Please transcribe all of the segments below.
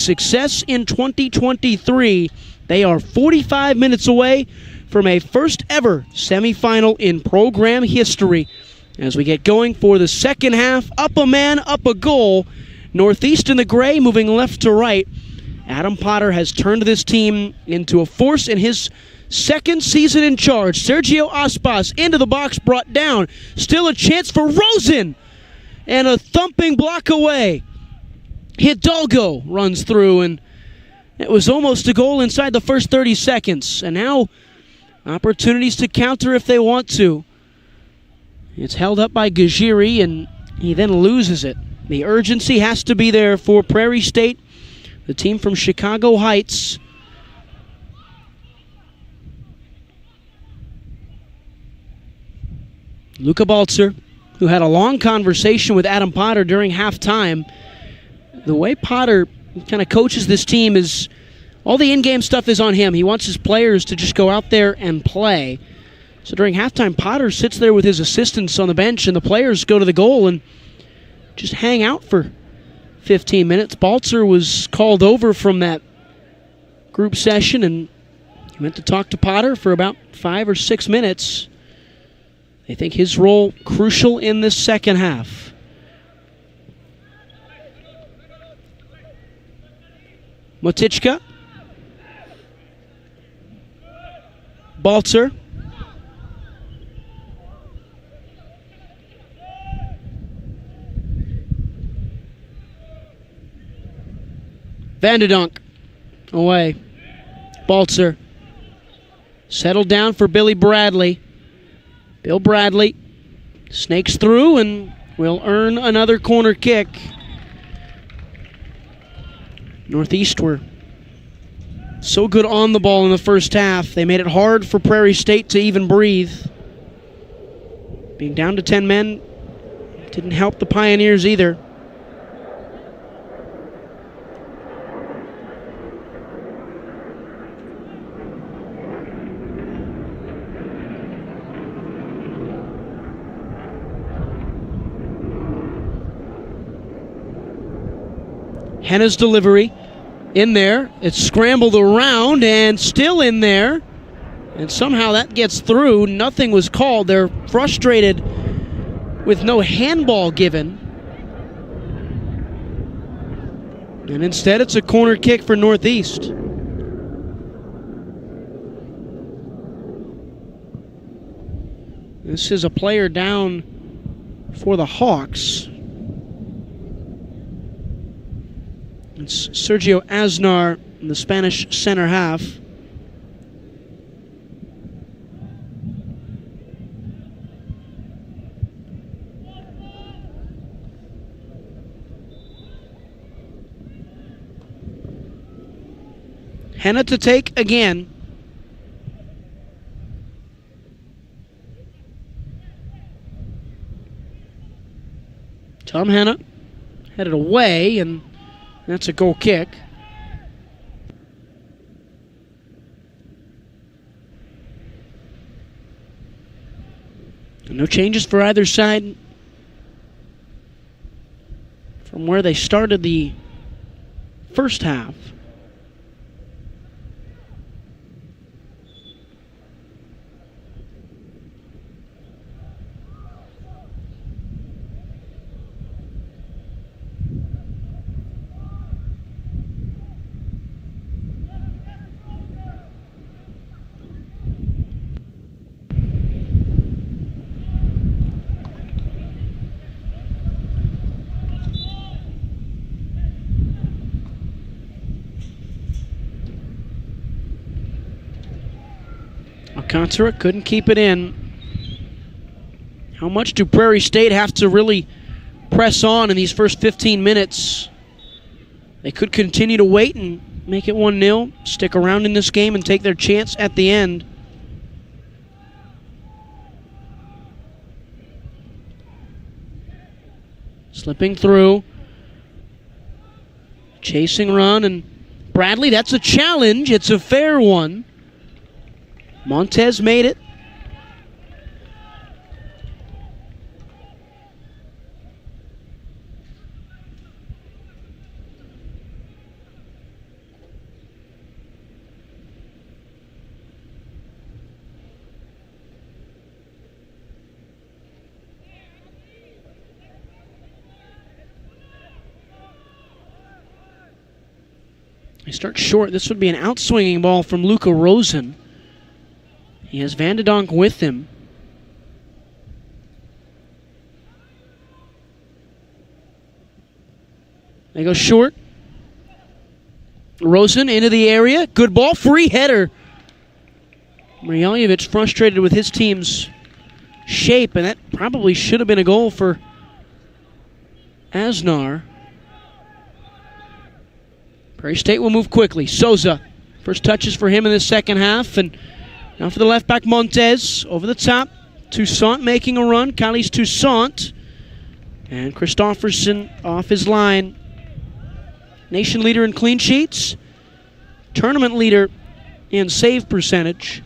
success in 2023. They are 45 minutes away from a first ever semifinal in program history. As we get going for the second half, up a man, up a goal. Northeast in the gray, moving left to right. Adam Potter has turned this team into a force in his second season in charge. Sergio Aspas into the box, brought down. Still a chance for Rosen. And a thumping block away. Hidalgo runs through, and it was almost a goal inside the first 30 seconds. And now opportunities to counter if they want to. It's held up by Gajiri, and he then loses it. The urgency has to be there for Prairie State, the team from Chicago Heights. Luca Balzer, who had a long conversation with Adam Potter during halftime. The way Potter kind of coaches this team is all the in-game stuff is on him. He wants his players to just go out there and play. So during halftime, Potter sits there with his assistants on the bench, and the players go to the goal and just hang out for 15 minutes. Balzer was called over from that group session, and he went to talk to Potter for about 5 or 6 minutes. They think his role crucial in this second half. Motichka. Balzer. Vanderdonk away. Balzer settled down for Billy Bradley. Bill Bradley snakes through and will earn another corner kick. Northeast were so good on the ball in the first half. They made it hard for Prairie State to even breathe. Being down to 10 men didn't help the Pioneers either. Henna's delivery in there. It's scrambled around and still in there. And somehow that gets through. Nothing was called. They're frustrated with no handball given. And instead it's a corner kick for Northeast. This is a player down for the Hawks. It's Sergio Aznar in the Spanish center half. Henna to take again. Tom Henna headed away, and that's a goal kick. No changes for either side from where they started the first half. Alcantara couldn't keep it in. How much do Prairie State have to really press on in these first 15 minutes? They could continue to wait and make it 1-0, stick around in this game and take their chance at the end. Slipping through. Chasing run, and Bradley, that's a challenge. It's a fair one. Montez made it. He starts short. This would be an outswinging ball from Luca Rosen. He has Van de Donk with him. They go short. Rosen into the area. Good ball. Free header. Mrjeljevic frustrated with his team's shape, and that probably should have been a goal for Asnar. Prairie State will move quickly. Souza. First touches for him in the second half. And now for the left back, Montez. Over the top. Toussaint making a run. Calais Toussaint. And Christofferson off his line. Nation leader in clean sheets. Tournament leader in save percentage.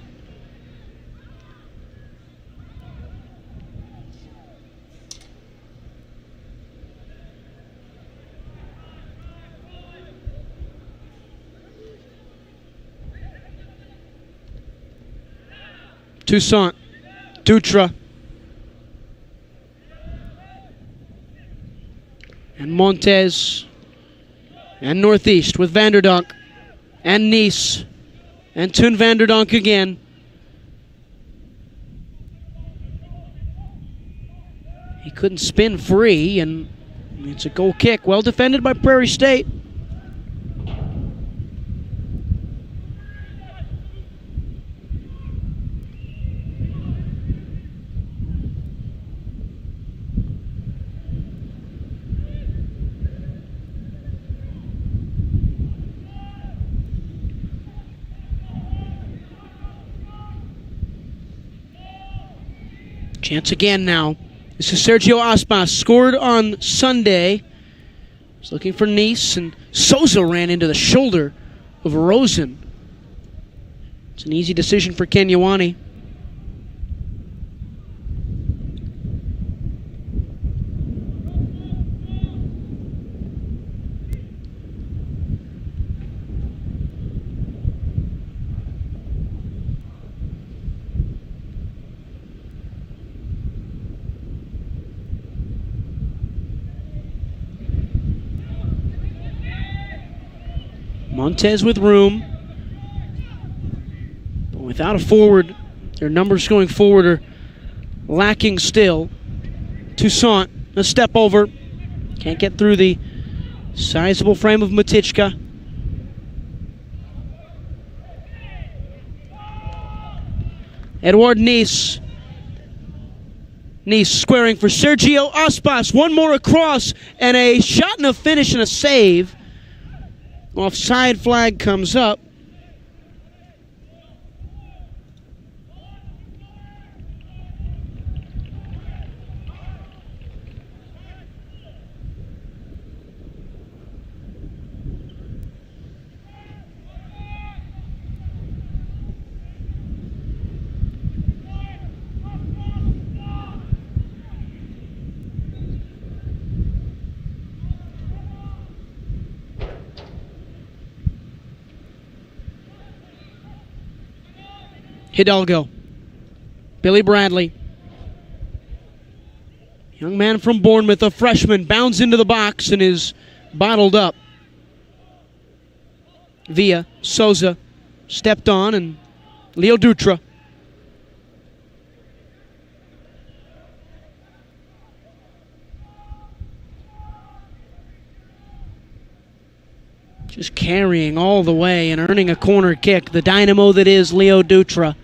Toussaint, Dutra, and Montez, and Northeast with Van der Donk, and Nice, and Toon Van der Donk again. He couldn't spin free, and it's a goal kick. Well defended by Prairie State. Chance again now. This is Sergio Aspas, scored on Sunday. He's looking for Nice, and Souza ran into the shoulder of Rosen. It's an easy decision for Kenyawani. Montez with room, but without a forward, their numbers going forward are lacking still. Toussaint, a step over, can't get through the sizable frame of Matichka. Edouard Nice. Nice squaring for Sergio Aspas. One more across, and a shot and a finish and a save. Offside flag comes up. Hidalgo. Billy Bradley. Young man from Bournemouth, a freshman, bounds into the box and is bottled up. Villa, Souza, stepped on, and Leo Dutra. Just carrying all the way and earning a corner kick. The dynamo that is Leo Dutra.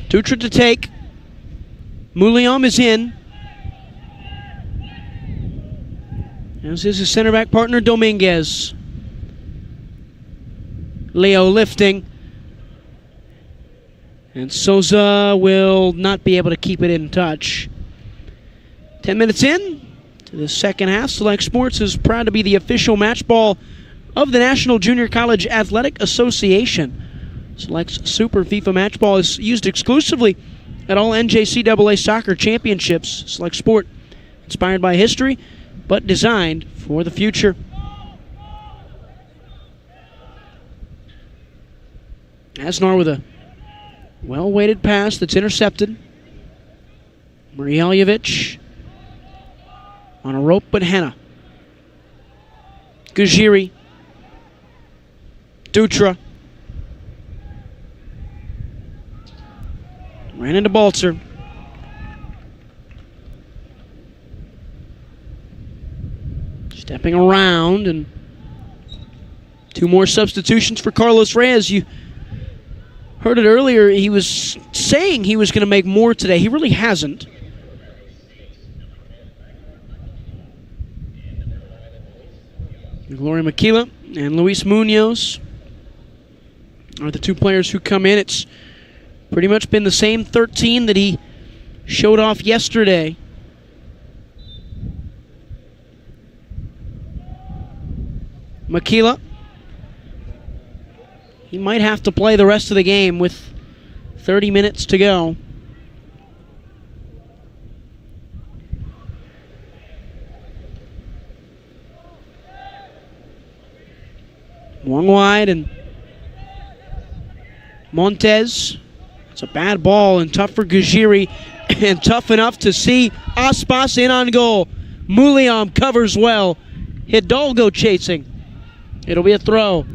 Dutra to take. Mouliam is in. As is his center back partner Dominguez. Leo lifting. And Souza will not be able to keep it in touch. 10 minutes in to the second half. Select Sports is proud to be the official match ball of the National Junior College Athletic Association. Select's Super FIFA Match Ball is used exclusively at all NJCAA soccer championships. Select Sport, inspired by history, but designed for the future. Asnar with a well-weighted pass that's intercepted. Mrjeljevic on a rope, but Henna. Gajiri. Dutra. Ran into Balzer. Stepping around, and 2 more substitutions for Carlos Reyes. You heard it earlier. He was saying he was going to make more today. He really hasn't. Gloria Maquila and Luis Munoz are the 2 players who come in. It's pretty much been the same 13 that he showed off yesterday. Maquila. He might have to play the rest of the game with 30 minutes to go. One wide, and Montez. It's a bad ball and tough for Gajiri, and tough enough to see Aspas in on goal. Muliam covers well. Hidalgo chasing. It'll be a throw.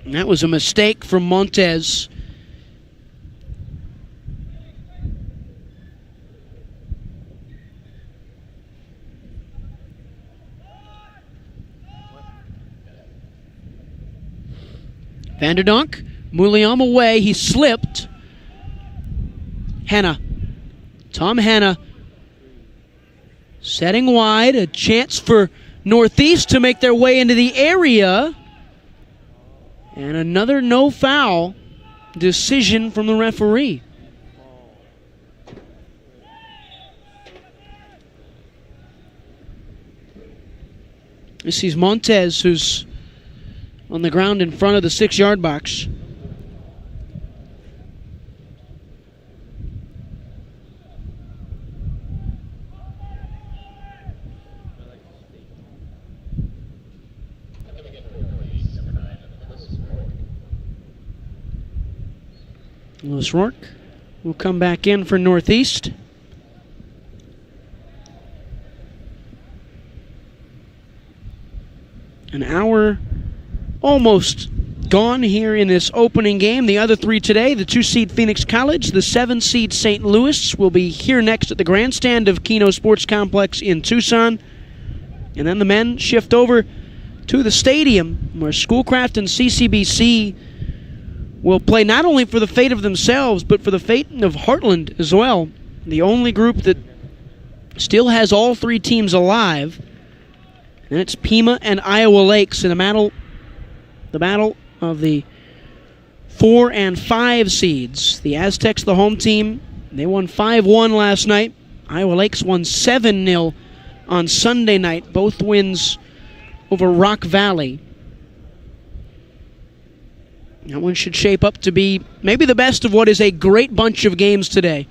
And that was a mistake from Montez. Vanderdonk, Muliam away, he slipped. Henna, Tom Henna, setting wide, a chance for Northeast to make their way into the area. And another no foul decision from the referee. This is Montez, who's on the ground in front of the 6-yard box. Lewis Rourke will come back in for Northeast. An hour almost gone here in this opening game. The other 3 today, the 2-seed Phoenix College, the 7-seed St. Louis will be here next at the grandstand of Keno Sports Complex in Tucson. And then the men shift over to the stadium where Schoolcraft and CCBC will play not only for the fate of themselves, but for the fate of Heartland as well. The only group that still has all 3 teams alive. And it's Pima and Iowa Lakes in the battle of the 4 and 5 seeds. The Aztecs, the home team, they won 5-1 last night. Iowa Lakes won 7-0 on Sunday night. Both wins over Rock Valley. That one should shape up to be maybe the best of what is a great bunch of games today.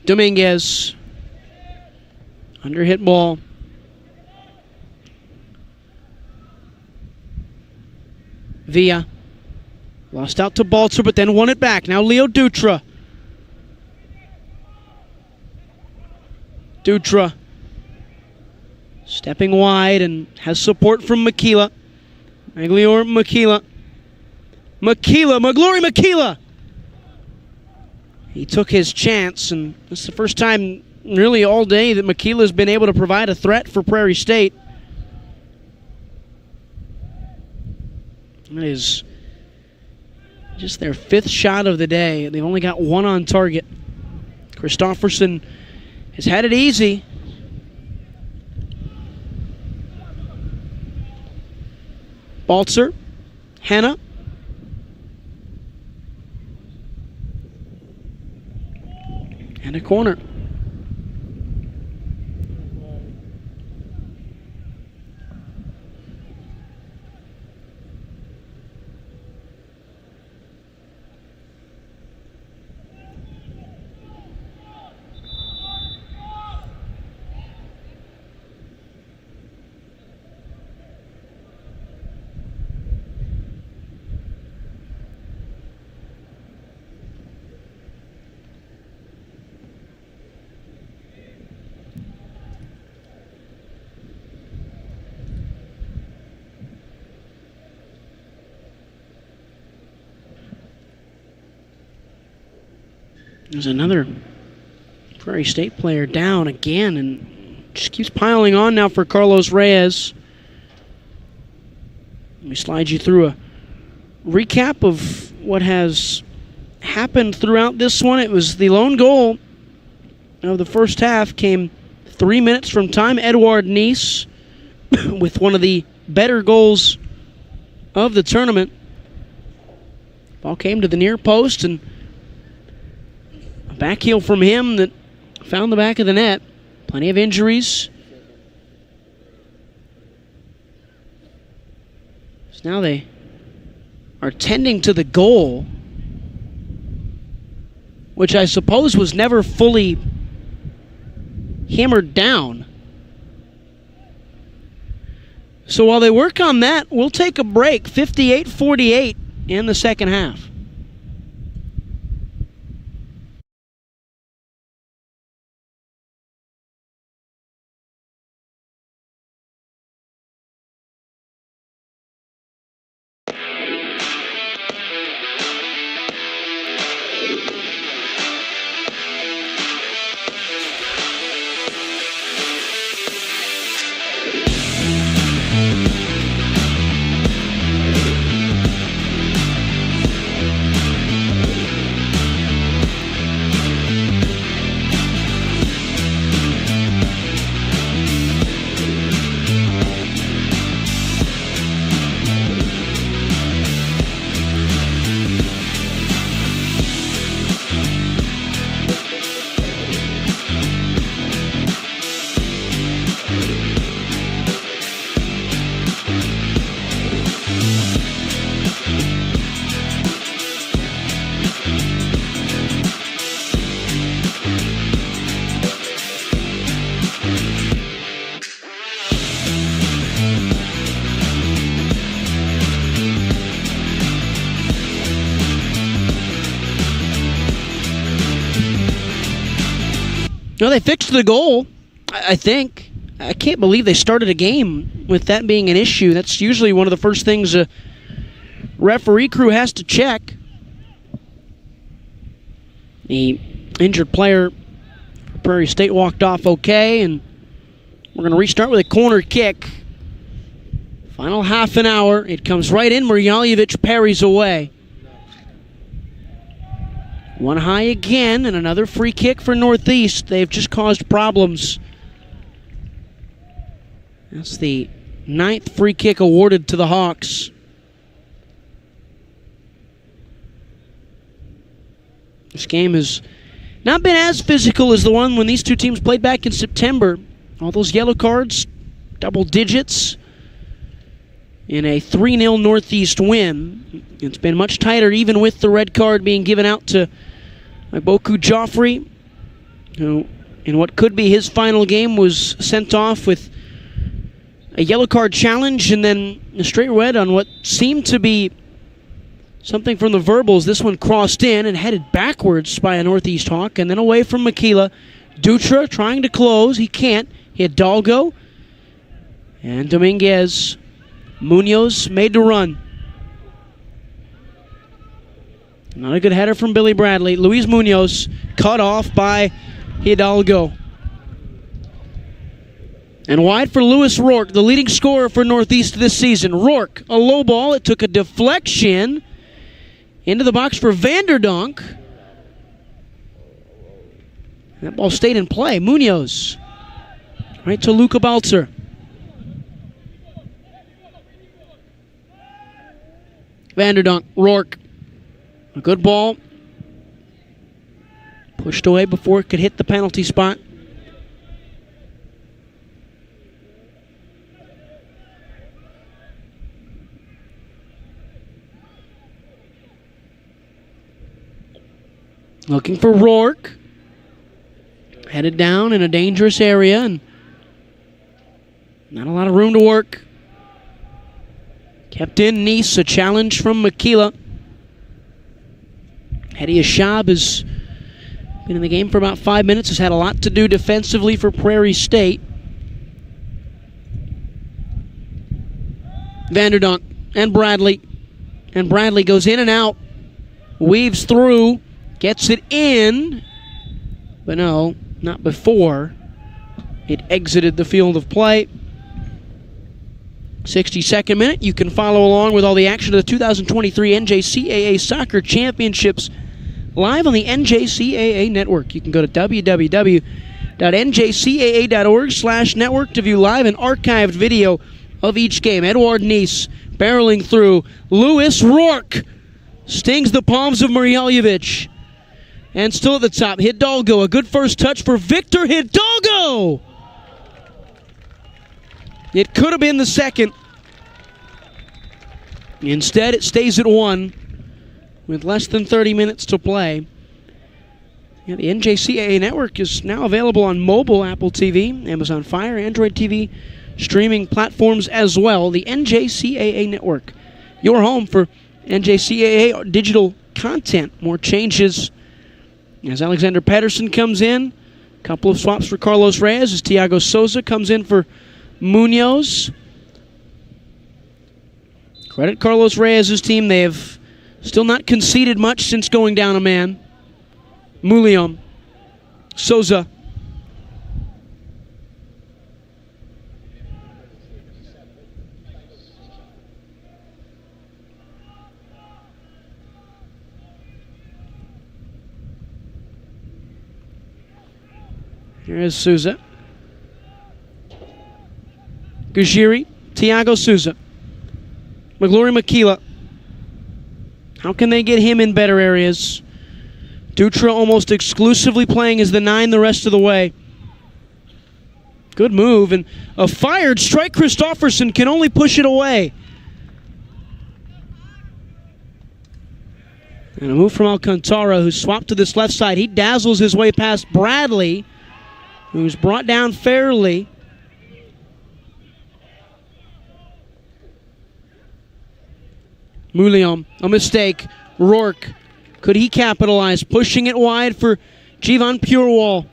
Dominguez. Under hit ball. Villa. Lost out to Balzer, but then won it back. Now Leo Dutra. Dutra. Stepping wide and has support from Maquila. Maglior Maquila. Maglory Maquila. He took his chance, and this is the first time really all day that Maquila's been able to provide a threat for Prairie State. That is just their 5th shot of the day. They've only got 1 on target. Christofferson has had it easy. Balzer, Henna, And a corner. There's another Prairie State player down again, and just keeps piling on now for Carlos Reyes. Let me slide you through a recap of what has happened throughout this one. It was the lone goal of the first half came 3 minutes from time. Edouard Nice with one of the better goals of the tournament. Ball came to the near post, and a back heel from him that found the back of the net. Plenty of injuries. So now they are tending to the goal, which I suppose was never fully hammered down. So while they work on that, we'll take a break. 58-48 in the second half. No, they fixed the goal, I think. I can't believe they started a game with that being an issue. That's usually one of the first things a referee crew has to check. The injured player for Prairie State walked off okay, and we're going to restart with a corner kick. Final half an hour. It comes right in. Mrjaljevic parries away. One high again, and another free kick for Northeast. They've just caused problems. That's the 9th free kick awarded to the Hawks. This game has not been as physical as the one when these two teams played back in September. All those yellow cards, double digits, in a 3-0 Northeast win. It's been much tighter, even with the red card being given out to Boku Joffrey, who in what could be his final game was sent off with a yellow card challenge and then a straight red on what seemed to be something from the verbals. This one crossed in and headed backwards by a Northeast Hawk, and then away from Makila. Dutra trying to close. He can't. He had Dalgo and Dominguez. Munoz made to run. Not a good header from Billy Bradley. Luis Munoz cut off by Hidalgo. And wide for Lewis Rourke, the leading scorer for Northeast this season. Rourke, a low ball. It took a deflection into the box for Vanderdonk. That ball stayed in play. Munoz right to Luca Balzer. Vanderdonk, Rourke. A good ball. Pushed away before it could hit the penalty spot. Looking for Rourke. Headed down in a dangerous area and not a lot of room to work. Kept in Nice, a challenge from Makila. Hedi Ashab has been in the game for about 5 minutes, has had a lot to do defensively for Prairie State. Vanderdonk and Bradley. And Bradley goes in and out, weaves through, gets it in, but no, not before it exited the field of play. 62nd minute. You can follow along with all the action of the 2023 NJCAA Soccer Championships live on the NJCAA Network. You can go to www.njcaa.org/network to view live and archived video of each game. Edouard Nice barreling through. Lewis Rourke stings the palms of Mrjeljevic. And still at the top, Hidalgo. A good first touch for Victor Hidalgo. It could have been the second. Instead, it stays at 1 with less than 30 minutes to play. Yeah, the NJCAA Network is now available on mobile Apple TV, Amazon Fire, Android TV, streaming platforms as well. The NJCAA Network, your home for NJCAA digital content. More changes as Alexander Pedersen comes in. A couple of swaps for Carlos Reyes as Thiago Souza comes in for Munoz. Credit Carlos Reyes' team. They have still not conceded much since going down a man. Muliam. Souza. Here is Souza. Gajiri, Thiago Souza. McGlory Makila. How can they get him in better areas? Dutra almost exclusively playing as the 9 the rest of the way. Good move, and a fired strike. Christofferson can only push it away. And a move from Alcantara, who swapped to this left side. He dazzles his way past Bradley, who's brought down fairly. Muliam, a mistake. Rourke, could he capitalize? Pushing it wide for Jivan Purewal.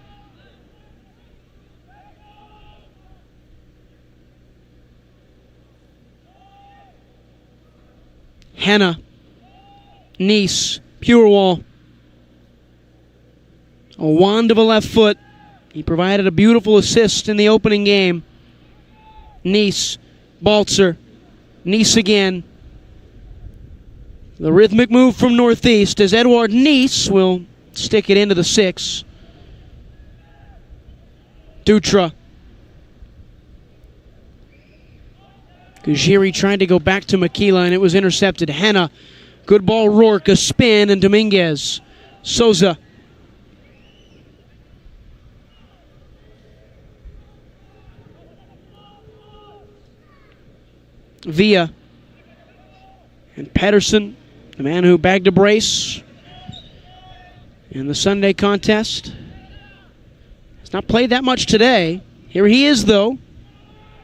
Henna, Nice, Purewal. A wand of a left foot. He provided a beautiful assist in the opening game. Nice, Baltzer, Nice again. The rhythmic move from Northeast as Edouard Nice will stick it into the 6. Dutra. Gajiri tried to go back to Makila and it was intercepted. Henna. Good ball, Rourke. A spin and Dominguez. Souza. Villa. And Pedersen, the man who bagged a brace in the Sunday contest, has not played that much today. Here he is, though.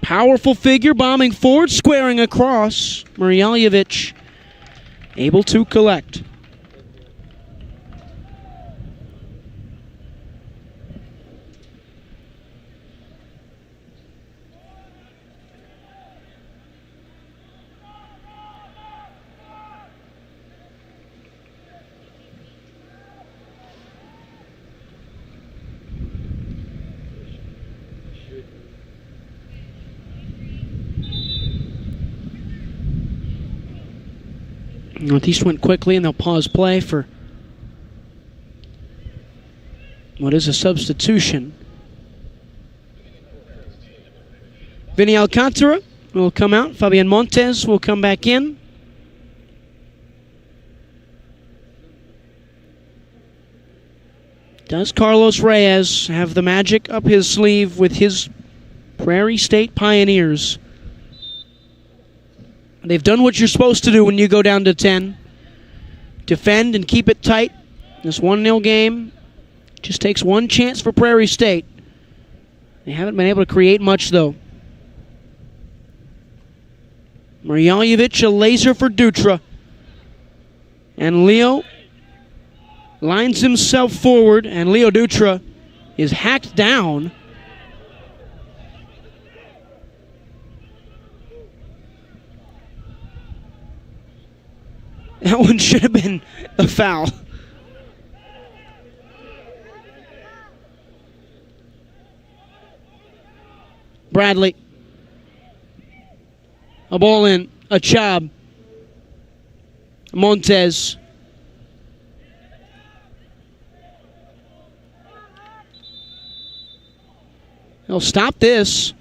Powerful figure, bombing forward, squaring across. Mrjeljevic able to collect. Northeast went quickly, and they'll pause play for what is a substitution. Vinny Alcantara will come out. Fabian Montes will come back in. Does Carlos Reyes have the magic up his sleeve with his Prairie State Pioneers? They've done what you're supposed to do when you go down to 10. Defend and keep it tight. This 1-0 game just takes one chance for Prairie State. They haven't been able to create much, though. Marjanovic, a laser for Dutra. And Leo lines himself forward, and Leo Dutra is hacked down. That one should have been a foul. Bradley. A ball in. A Chab. Montez. They'll stop this.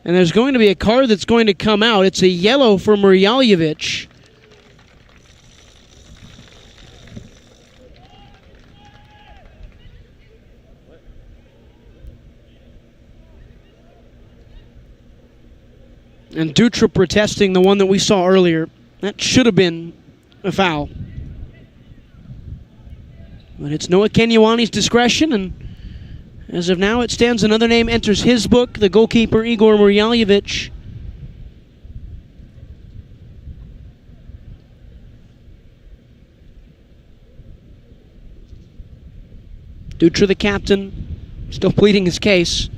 And there's going to be a card that's going to come out. It's a yellow for Marjanovic. And Dutra protesting the one that we saw earlier. That should have been a foul. But it's Noah Kenyawani's discretion, and as of now it stands another name enters his book, the goalkeeper Igor Marjanovic. Dutra, the captain, still pleading his case.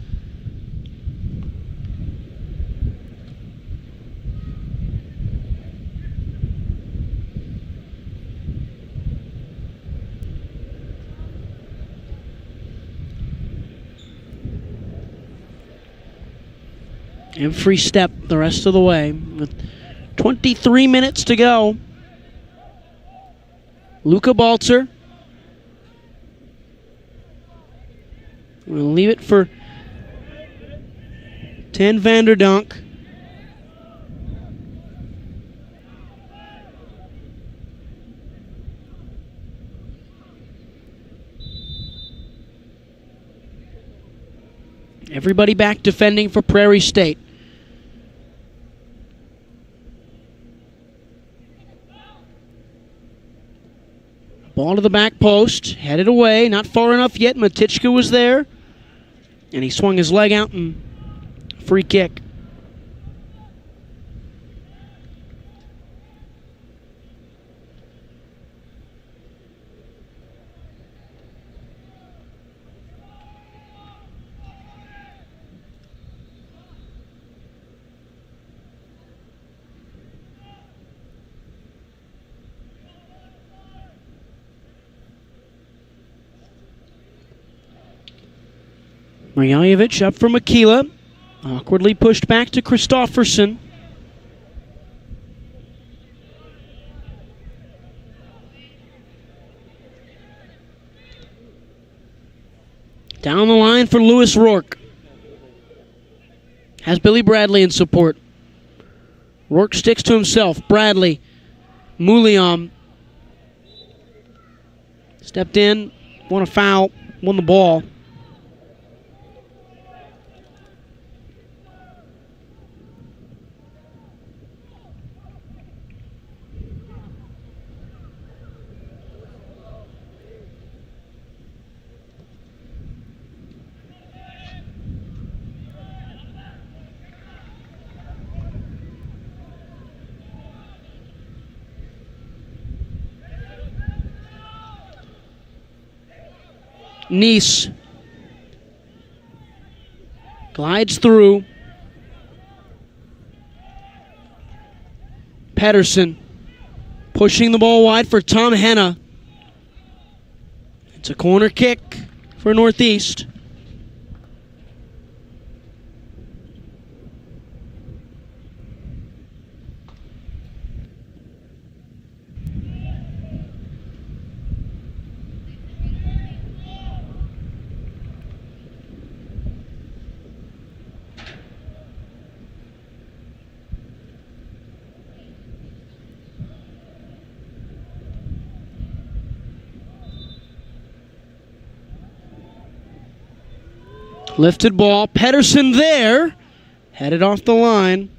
And free step the rest of the way with 23 minutes to go. Luca Balzer. We'll leave it for Ten Vanderdonk. Everybody back defending for Prairie State. Ball to the back post, headed away, not far enough yet. Matichka was there, and he swung his leg out and free kick. Marjanovic up for Makila. Awkwardly pushed back to Christofferson. Down the line for Lewis Rourke. Has Billy Bradley in support. Rourke sticks to himself. Bradley. Mouliam. Stepped in. Won a foul. Won the ball. Nice glides through. Pedersen pushing the ball wide for Tom Henna. It's a corner kick for Northeast. Lifted ball. Pedersen there. Headed off the line.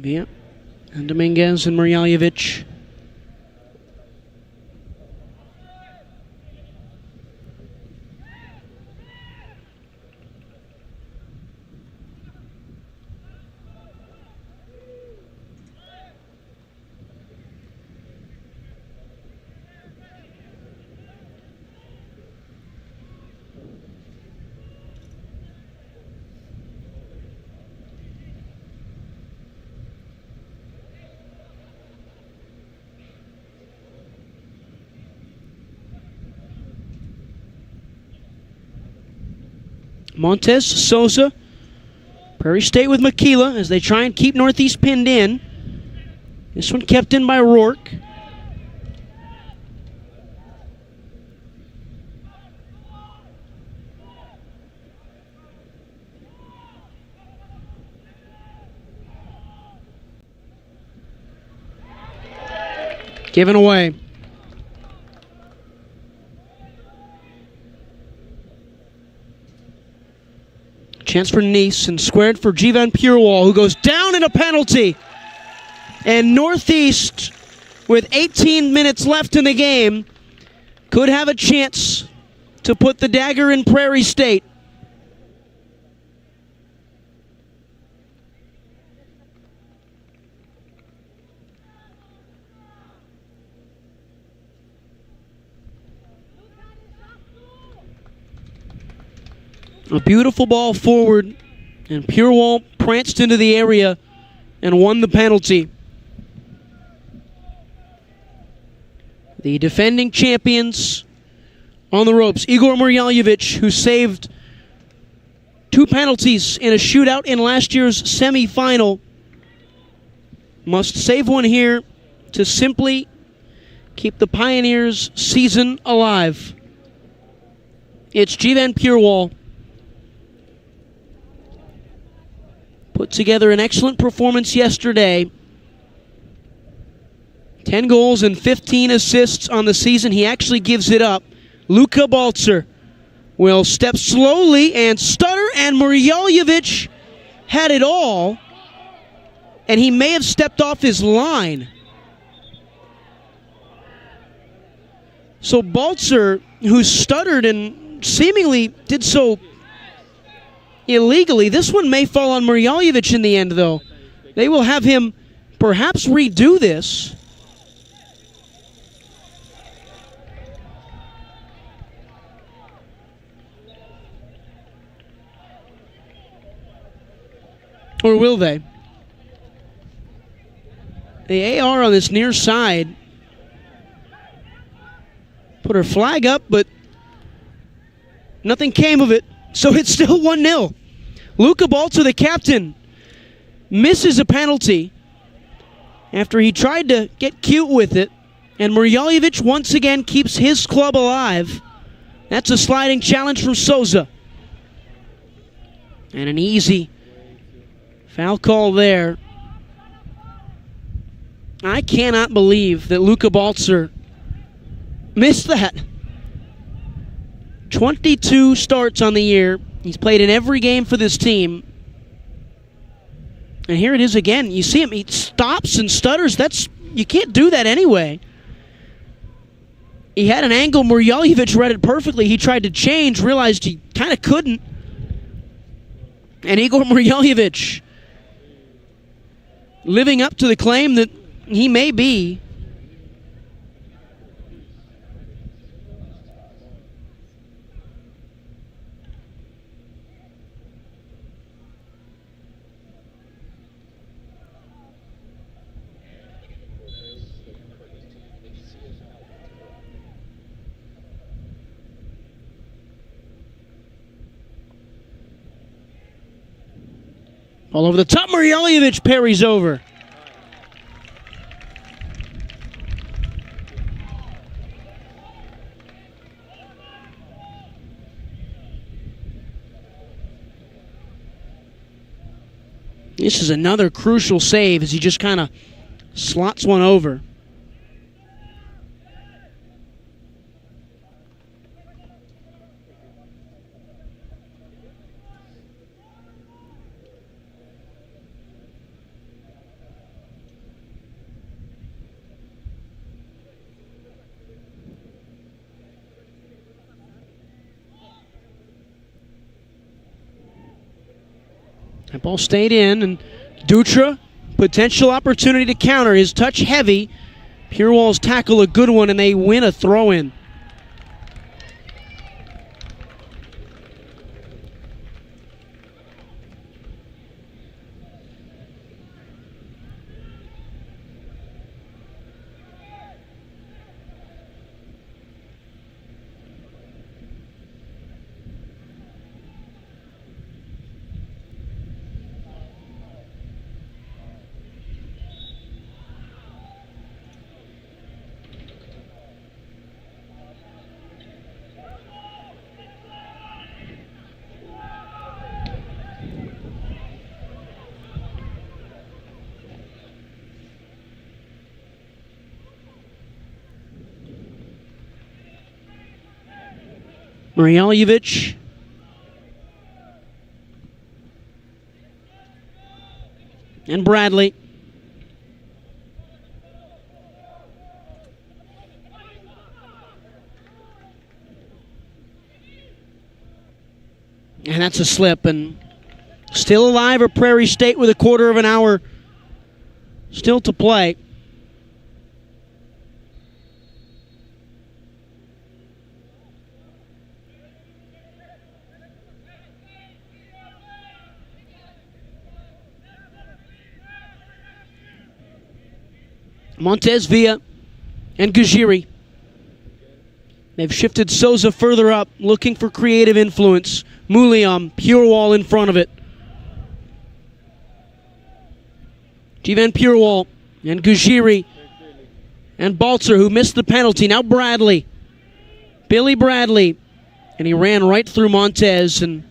Villa and Dominguez and Mrjaljevic. Montez, Souza, Prairie State with Makila as they try and keep Northeast pinned in. This one kept in by Rourke. Given away. Chance for Nice and squared for Jivan Purewall, who goes down in a penalty. And Northeast, with 18 minutes left in the game, could have a chance to put the dagger in Prairie State. A beautiful ball forward, and Purewall pranced into the area and won the penalty. The defending champions on the ropes. Igor Mrjaljevic, who saved 2 penalties in a shootout in last year's semifinal, must save one here to simply keep the Pioneers' season alive. It's Jivan Purewall. Put together an excellent performance yesterday. 10 goals and 15 assists on the season. He actually gives it up. Luka Balcer will step slowly and stutter, and Mrjaljevic had it all, and he may have stepped off his line. So Balcer, who stuttered and seemingly did so illegally, this one may fall on Mrjaljevic in the end, though. They will have him perhaps redo this. Or will they? The AR on this near side put her flag up, but nothing came of it. So it's still 1-0. Luka Balcer, the captain, misses a penalty after he tried to get cute with it. And Mrjaljevic once again keeps his club alive. That's a sliding challenge from Souza. And an easy foul call there. I cannot believe that Luka Balcer missed that. 22 starts on the year. He's played in every game for this team. And here it is again. You see him, he stops and stutters. You can't do that anyway. He had an angle. Mrjaljevic read it perfectly. He tried to change, realized he kind of couldn't. And Igor Mrjaljevic living up to the claim that he may be. All over the top, Mrjaljevic parries over. This is another crucial save as he just kind of slots one over. That ball stayed in, and Dutra, potential opportunity to counter. His touch heavy. Purewall's tackle a good one, and they win a throw-in. Marjanovic. And Bradley. And that's a slip. And still alive are Prairie State with a quarter of an hour still to play. Montez Villa and Gajiri. They've shifted Souza further up, looking for creative influence. Muliam, Purewall in front of it. Jivan Purewall and Gajiri and Balzer, who missed the penalty. Now Bradley. Billy Bradley. And he ran right through Montez, and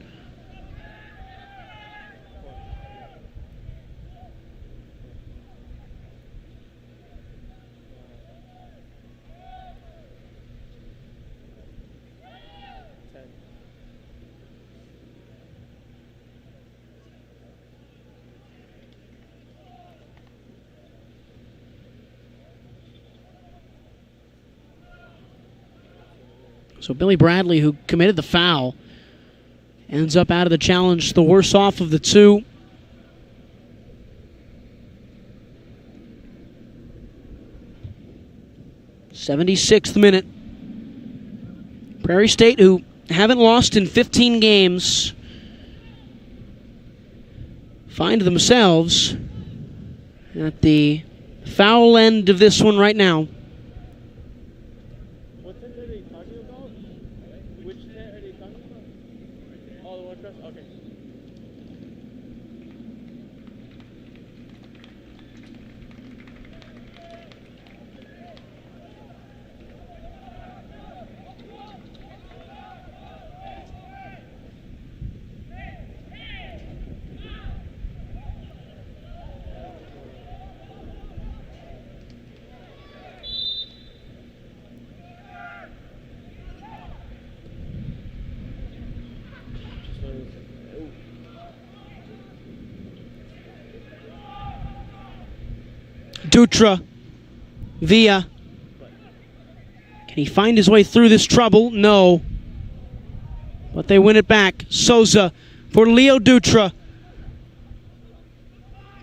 so Billy Bradley, who committed the foul, ends up out of the challenge, the worse off of the two. '76th minute. Prairie State, who haven't lost in 15 games, find themselves at the foul end of this one right now. Dutra, Villa. Can he find his way through this trouble? No. But they win it back. Souza for Leo Dutra.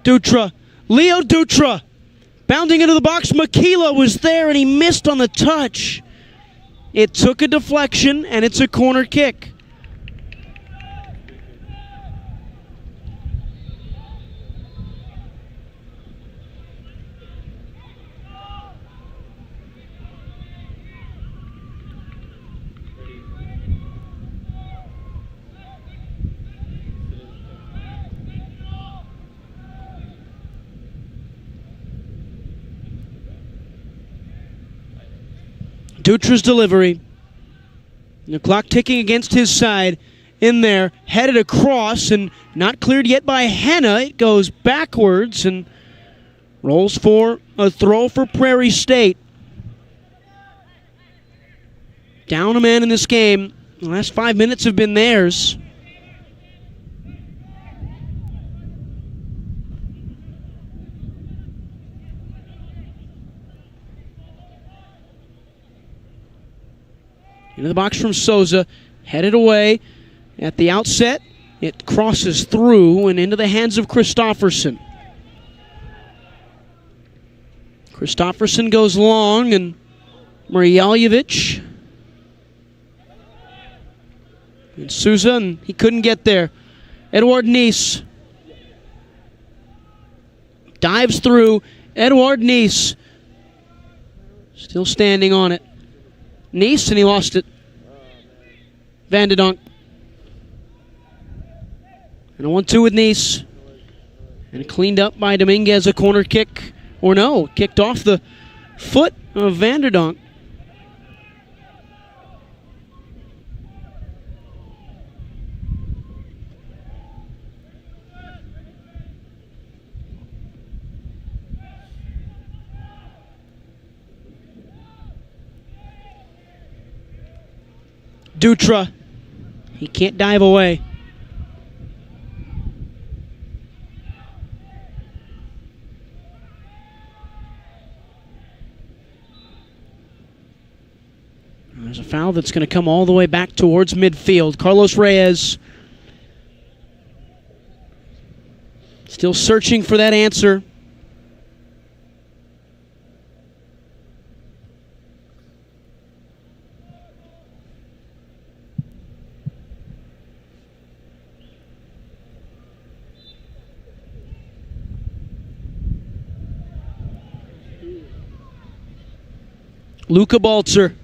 Dutra. Leo Dutra. Bounding into the box. Makila was there and he missed on the touch. It took a deflection and it's a corner kick. Dutra's delivery. The clock ticking against his side. in there, headed across, and not cleared yet by Henna. It goes backwards and rolls for a throw for Prairie State. Down a man in this game. The last 5 minutes have been theirs. Into the box from Souza, headed away at the outset. It crosses through and into the hands of Christofferson. Christofferson goes long, and Marjaljevic. And Souza, and he couldn't get there. Edward Nice dives through. Edward Nice still standing on it. Nice, and he lost it. Van de Donk. And a 1-2 with Nice. And cleaned up by Dominguez, a corner kick. Or no, kicked off the foot of Van de Donk. Dutra, he can't dive away. There's a foul that's going to come all the way back towards midfield. Carlos Reyes still searching for that answer. Luca Balzer.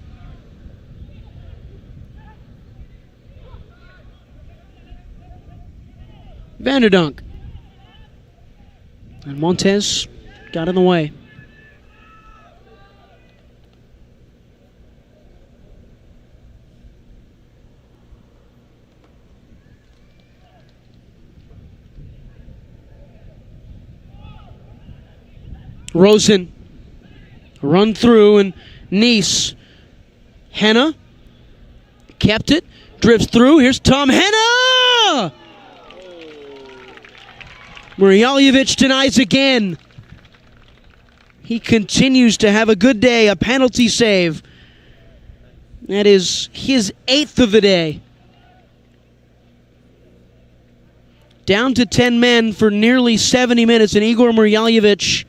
Van de Donk. And Montez got in the way. Rosen. Run through, and Nice. Henna. Kept it. Drifts through. Here's Tom Henna! Marjaljevic denies again. He continues to have a good day. A penalty save. That is his 8th of the day. Down to 10 men for nearly 70 minutes, and Igor Marjaljevic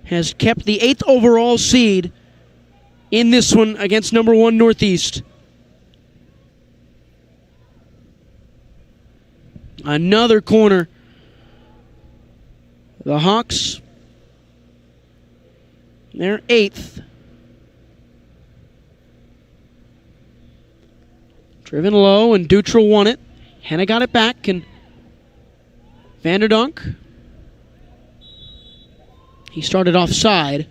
has kept the 8th overall seed in this one against number 1 Northeast. Another corner. The Hawks, they're 8th. Driven low, and Dutra won it. Henna got it back, and Van der Donk. He started offside.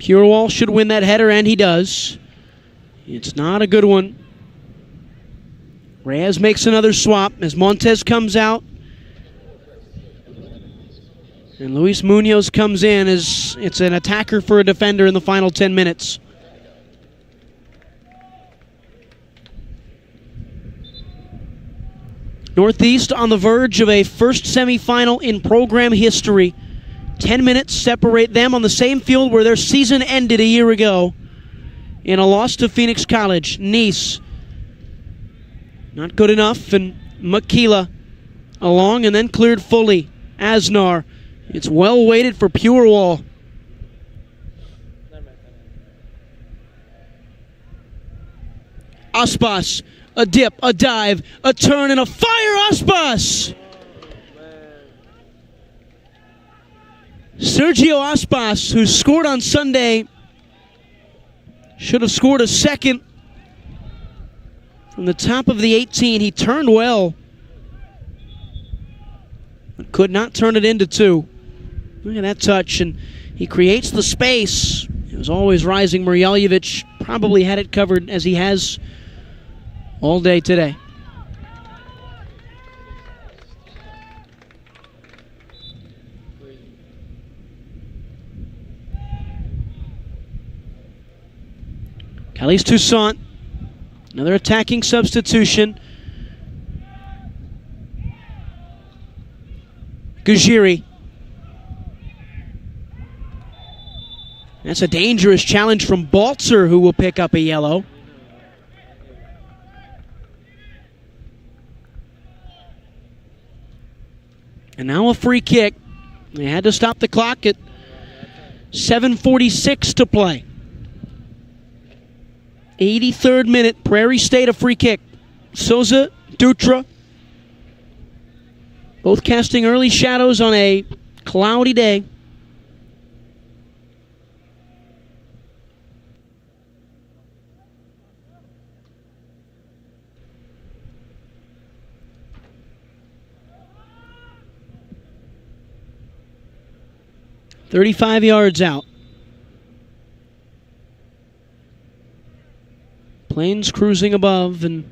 Purewall should win that header, and he does. It's not a good one. Reyes makes another swap as Montez comes out. And Luis Munoz comes in as it's an attacker for a defender in the final 10 minutes. Northeast on the verge of a first semifinal in program history. 10 minutes separate them on the same field where their season ended a year ago in a loss to Phoenix College. Nice, not good enough, and Makila along and then cleared fully. Asnar, it's well weighted for Purewall. Aspas, a dip, a dive, a turn, and a fire. Aspas Sergio Aspas, who scored on Sunday, should have scored a second from the top of the 18. He turned well, but could not turn it into two. Look at that touch, and he creates the space. It was always rising. Mrjeljevic probably had it covered, as he has all day today. Calais Toussaint, another attacking substitution. Gujiri. That's a dangerous challenge from Baltzer, who will pick up a yellow. And now a free kick. They had to stop the clock at 7:46 to play. 83rd minute, Prairie State a free kick. Souza, Dutra, both casting early shadows on a cloudy day. "35 yards out. Planes cruising above, and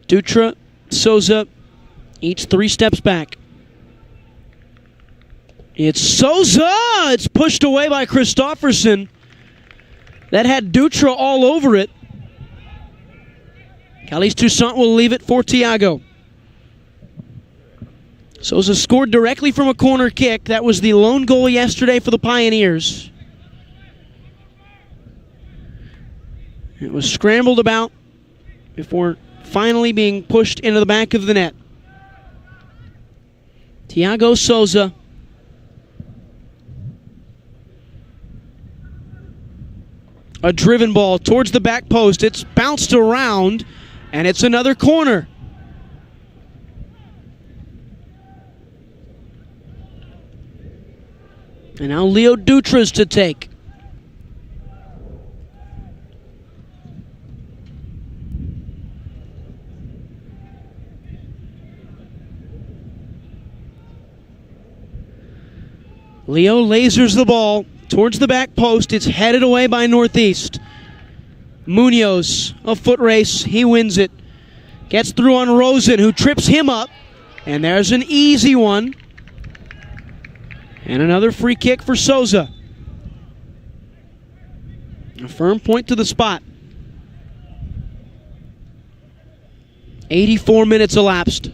Dutra, Souza, each 3 steps back. It's Souza! It's pushed away by Christofferson. That had Dutra all over it. Calais Toussaint will leave it for Thiago. Souza scored directly from a corner kick. That was the lone goal yesterday for the Pioneers. It was scrambled about before finally being pushed into the back of the net. Thiago Souza. A driven ball towards the back post. It's bounced around, and it's another corner. And now Leo Dutra's to take. Leo lasers the ball towards the back post. It's headed away by Northeast. Munoz, a foot race. He wins it. Gets through on Rosen, who trips him up. And there's an easy one. And another free kick for Souza. A firm point to the spot. 84 minutes elapsed.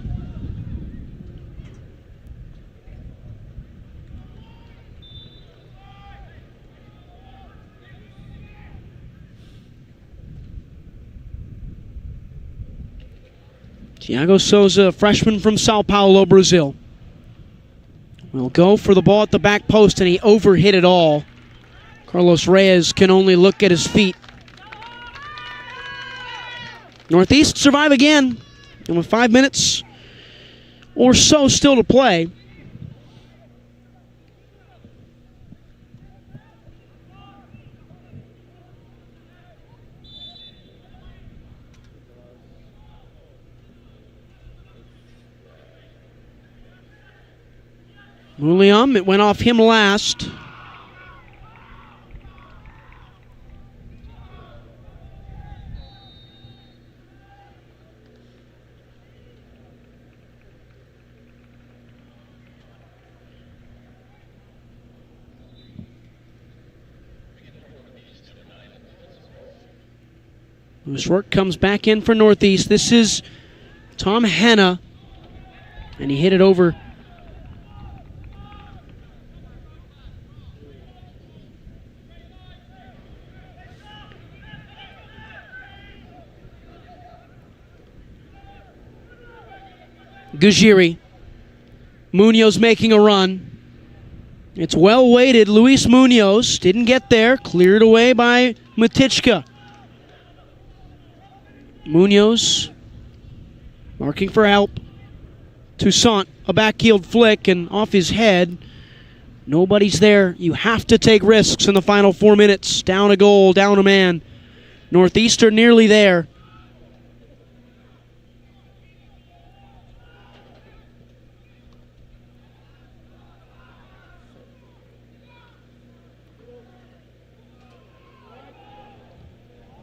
Thiago Souza, a freshman from Sao Paulo, Brazil, will go for the ball at the back post, and he overhit it all. Carlos Reyes can only look at his feet. Northeast survive again, and with 5 minutes or so still to play, Muliam, it went off him last. Lewis Rourke comes back in for Northeast. This is Tom Hanna, and he hit it over Gujiri. Munoz making a run. It's well weighted. Luis Munoz didn't get there. Cleared away by Matichka. Munoz marking for help. Toussaint, a backheeled flick, and off his head. Nobody's there. You have to take risks in the final 4 minutes. Down a goal, down a man. Northeastern nearly there.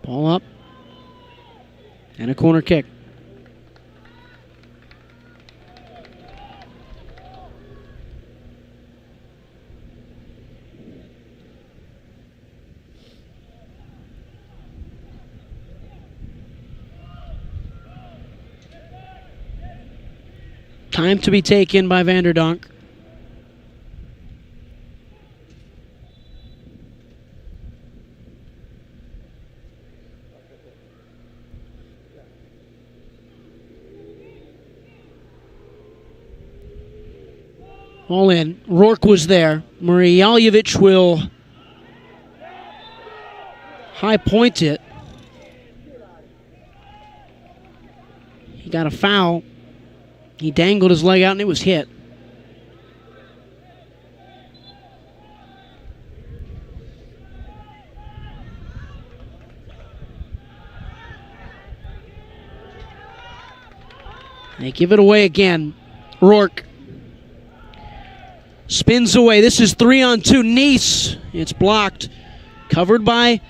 Ball up. And a corner kick. Time to be taken by Vanderdonk. All in. Rourke was there. Murjaljevic will high point it. He got a foul. He dangled his leg out and it was hit. They give it away again. Rourke spins away. This is 3-on-2. Nice. It's blocked. Covered by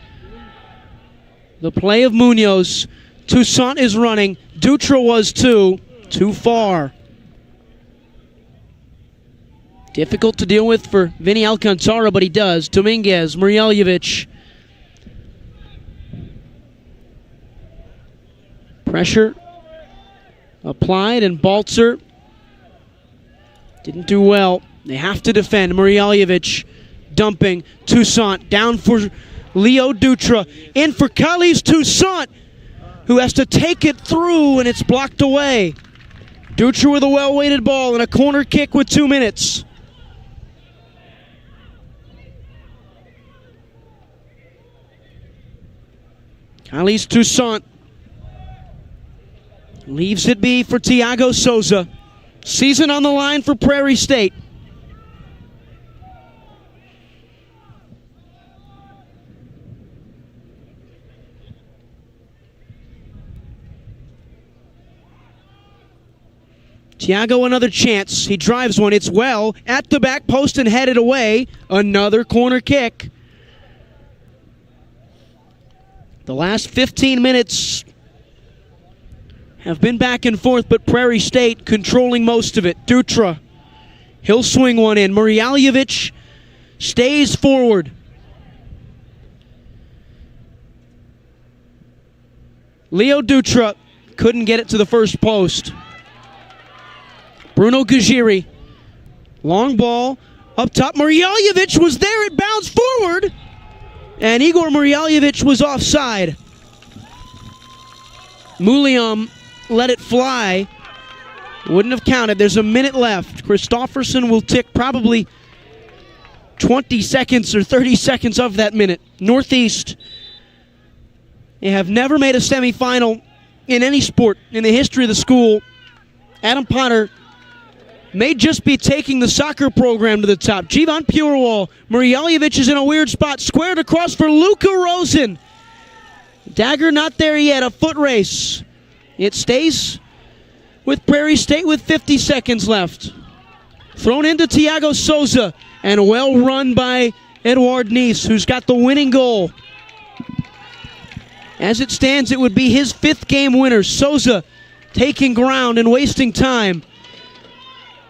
the play of Munoz. Toussaint is running. Dutra was too. Too far. Difficult to deal with for Vinny Alcantara, but he does. Dominguez, Murjaljevic. Pressure applied, and Baltzer didn't do well. They have to defend. Murjaljevic dumping. Toussaint down for Leo Dutra. In for Calais Toussaint, who has to take it through, and it's blocked away. Dutra with a well-weighted ball and a corner kick with 2 minutes. Calais Toussaint leaves it be for Thiago Souza. Season on the line for Prairie State. Thiago another chance. He drives one. It's well at the back post and headed away. Another corner kick. The last 15 minutes have been back and forth, but Prairie State controlling most of it. Dutra, he'll swing one in. Murjaljevic stays forward. Leo Dutra couldn't get it to the first post. Bruno Gajiri, long ball, up top. Murjaljevic was there, it bounced forward, and Igor Murjaljevic was offside. Muliam let it fly, wouldn't have counted. There's a minute left. Christofferson will tick probably 20 seconds or 30 seconds of that minute. Northeast, they have never made a semifinal in any sport in the history of the school. Adam Potter may just be taking the soccer program to the top. Jivan Purewal. Murjaljevic is in a weird spot. Squared across for Luca Rosen. Dagger not there yet. A foot race. It stays with Prairie State with 50 seconds left. Thrown into Thiago Souza. And well run by Edouard Nice, who's got the winning goal. As it stands, it would be his 5th game winner. Souza taking ground and wasting time.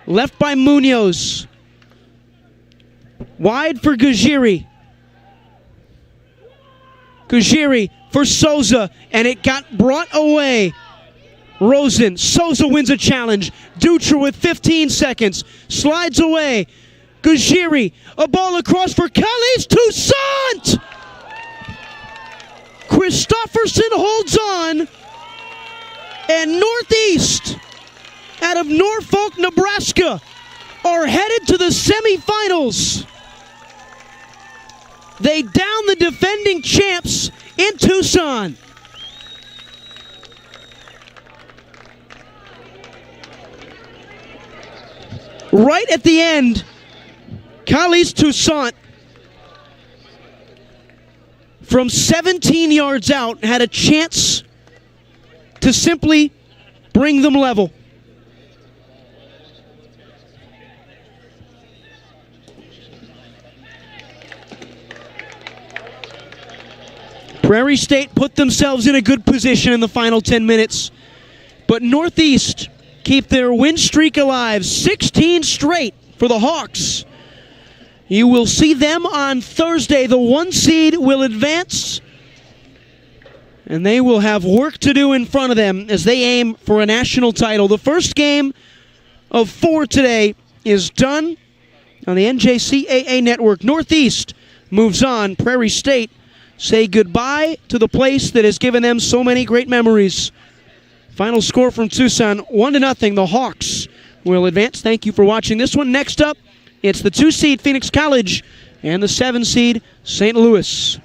Left by Munoz. Wide for Gajiri. Gajiri for Souza, and it got brought away. Rosen. Souza wins a challenge. Dutra with 15 seconds. Slides away. Gajiri. A ball across for Calais Toussaint! Christofferson holds on. And Northeast, out of Norfolk, Nebraska, are headed to the semifinals. They down the defending champs in Tucson. Right at the end, Calais Toussaint, from 17 yards out, had a chance to simply bring them level. Prairie State put themselves in a good position in the final 10 minutes, but Northeast keep their win streak alive. 16 straight for the Hawks. You will see them on Thursday. The 1 seed will advance, and they will have work to do in front of them as they aim for a national title. The first game of 4 today is done on the NJCAA network. Northeast moves on. Prairie State say goodbye to the place that has given them so many great memories. Final score from Tucson, 1-0. The Hawks will advance. Thank you for watching this one. Next up, it's the 2 seed Phoenix College and the 7 seed St. Louis.